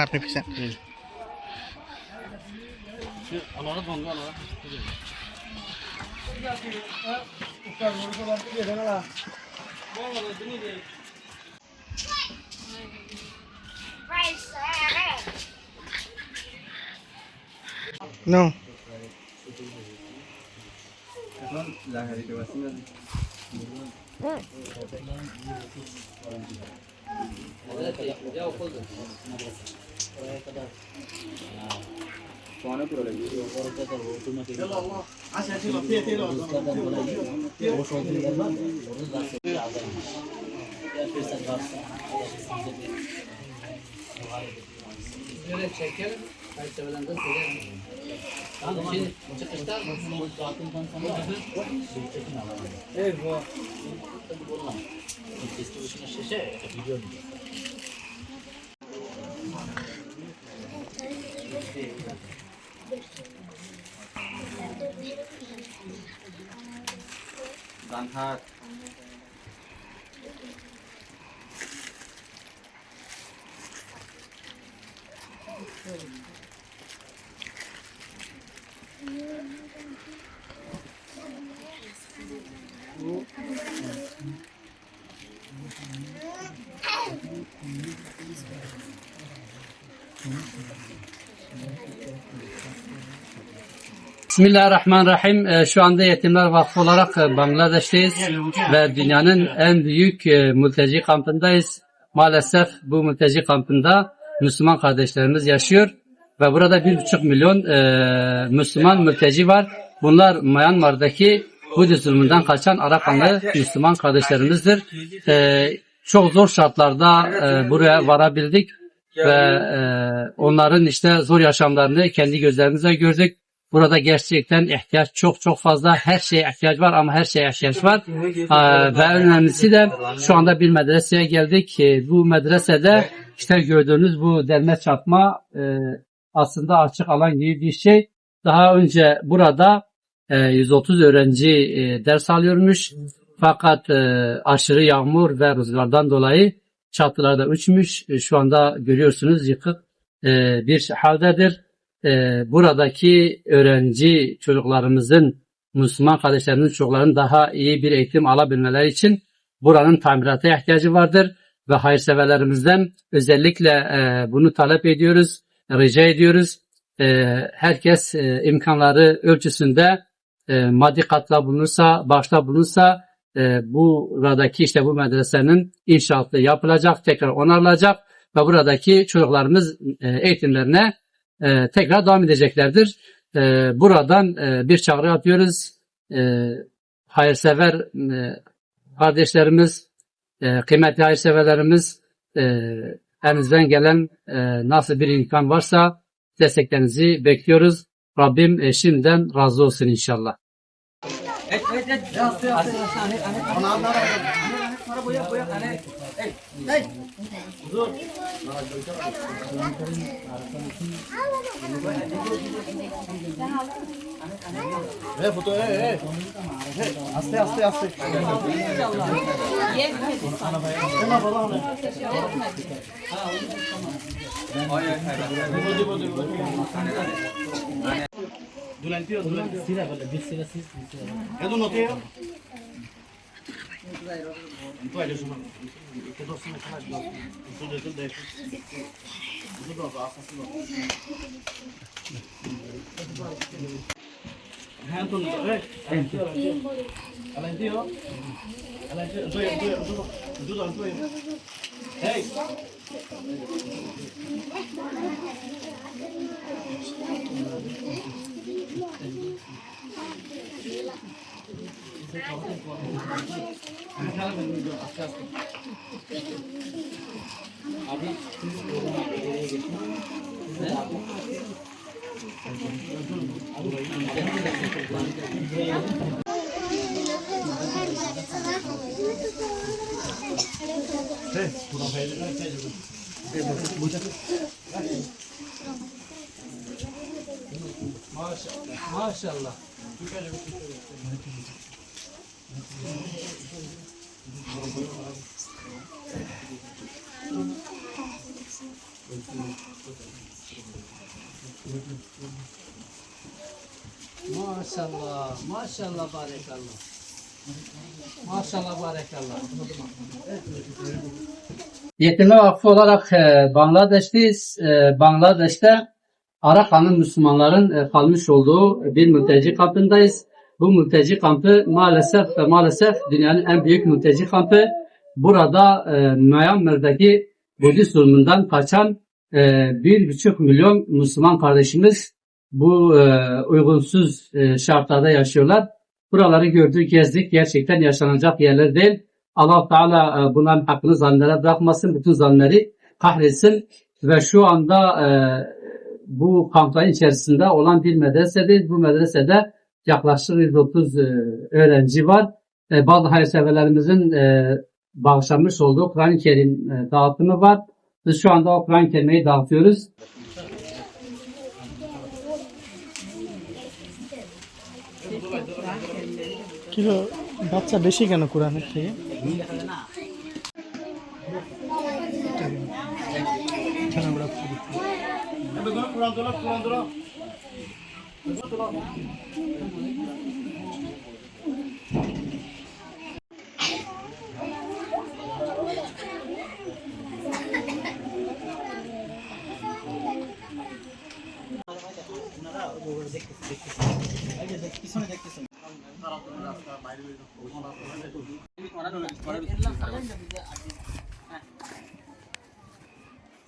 আপনি পিছান No. Bismillahirrahmanirrahim. Şu anda Yetimler Vakfı olarak Bangladeş'teyiz ve dünyanın en büyük mülteci kampındayız. Maalesef bu mülteci kampında Müslüman kardeşlerimiz yaşıyor ve burada 1,5 milyon Müslüman mülteci var. Bunlar Myanmar'daki Budist zulmünden kaçan Arakanlı Müslüman kardeşlerimizdir. Çok zor şartlarda buraya varabildik ve onların işte zor yaşamlarını kendi gözlerimizle gördük. Burada gerçekten ihtiyaç çok fazla. Her şeye ihtiyaç var ama her şeye ihtiyaç var. Ve en önemlisi de şu anda bir medreseye geldik. Bu medresede işte gördüğünüz bu derme çatma aslında açık alan gibi bir şey. Daha önce burada 130 öğrenci ders alıyormuş. Fakat aşırı yağmur ve rüzgardan dolayı çatılarda uçmuş. Şu anda görüyorsunuz yıkık bir haldedir. Buradaki öğrenci çocuklarımızın, Müslüman kardeşlerimizin çocuklarının daha iyi bir eğitim alabilmeleri için buranın tamirata ihtiyacı vardır ve hayırseverlerimizden özellikle bunu talep ediyoruz, rica ediyoruz. Herkes imkanları ölçüsünde maddi katkıda bulunursa, bağışta bulunursa buradaki işte bu medresenin inşaatı yapılacak, tekrar onarılacak ve buradaki çocuklarımız eğitimlerine tekrar devam edeceklerdir. Buradan bir çağrı yapıyoruz. Hayırsever kardeşlerimiz, kıymetli hayırseverlerimiz, elinizden gelen nasıl bir imkan varsa desteklerinizi bekliyoruz. Rabbim şimdiden razı olsun inşallah. Foto aste Maşallah. Maşallah, maşallah, barekallah. Maşallah, barekallah. Yetimler Vakfı olarak Bangladeş'teyiz. Bangladeş'te Arakan'ın Müslümanların kalmış olduğu bir mülteci kampındayız. Bu mülteci kampı maalesef dünyanın en büyük mülteci kampı. Burada Myanmar'daki Budist zulmünden kaçan 1,5 milyon Müslüman kardeşimiz bu uygunsuz şartlarda yaşıyorlar. Buraları gördük, gezdik. Gerçekten yaşanacak yerler değil. Allah Teala bunların hakkını zalimlere bırakmasın. Bütün zalimleri kahretsin. Ve şu anda bu kampların içerisinde olan bir medresedir. Bu medresede yaklaşık 130 öğrenci var. Bazı hayırseverlerimizin bağışlamış olduğu Kur'an-ı Kerim dağıtımı var. Biz şu anda o Kur'an-ı Kerim'i dağıtıyoruz. Kilo বাচ্চা বেশি কেন কোরআনের থেকে?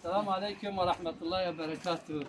Selamun Aleyküm ve Rahmetullahi ve Berekatuhu.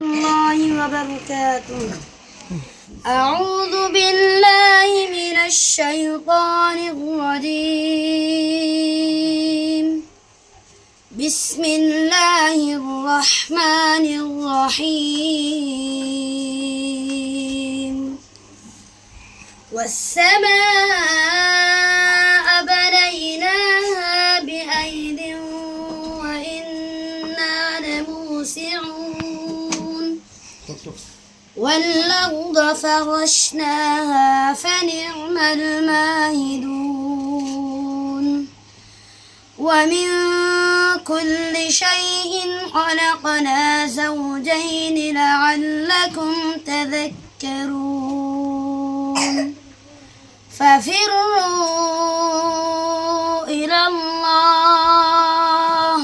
الله وبركاته. أعوذ بالله من الشيطان الرجيم. بسم الله الرحمن الرحيم. والسماء بنيناها بأيد وإنا لموسعون. والأرض فرشناها فنعم الماهدون. ومن كل شيء خلقنا زوجين لعلكم تذكرون. ففروا إلى الله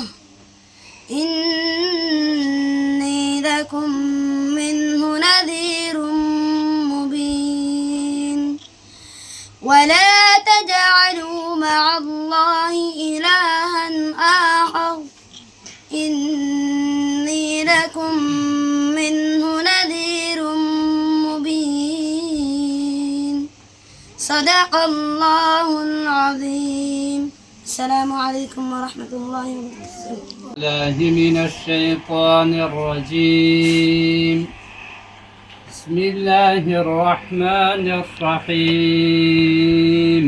إني لكم منه نذير مبين. ولا تجعلوا مع الله إلها آخر إني لكم منه نذير مبين. صدق الله العظيم. السلام عليكم ورحمة الله وبركاته. الله من الشيطان الرجيم. بسم الله الرحمن الرحيم.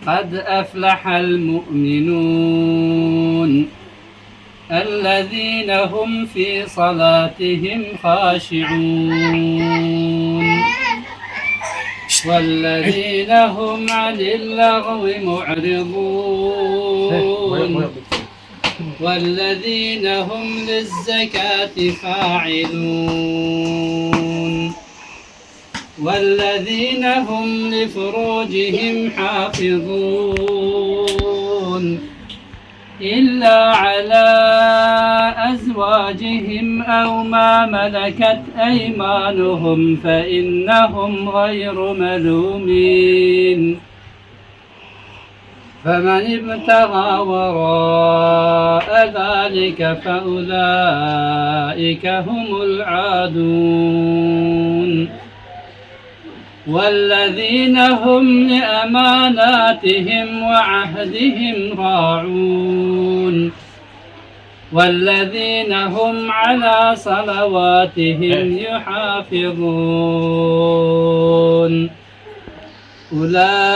قد أفلح المؤمنون الذين هم في صلاتهم خاشعون والذين هم عن اللغو معرضون والذين هم للزكاة فاعلون والذين هم لفروجهم حافظون إلا على أزواجهم أزواجهم أو ما ملكت أيمانهم فإنهم غير ملومين فمن ابتغى وراء ذلك فأولئك هم العادون والذين هم لأماناتهم وعهدهم راعون والذين هم على صلواتهم يحافظون أولئك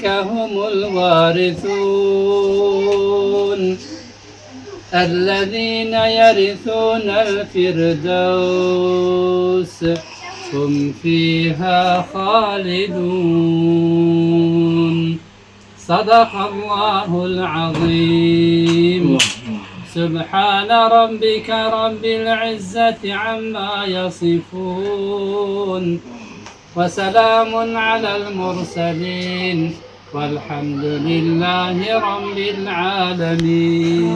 هم الوارثون الذين يرثون الفردوس هم فيها خالدون صدق الله العظيم سبحان ربك رب العزة عما يصفون وسلام على المرسلين والحمد لله رب العالمين.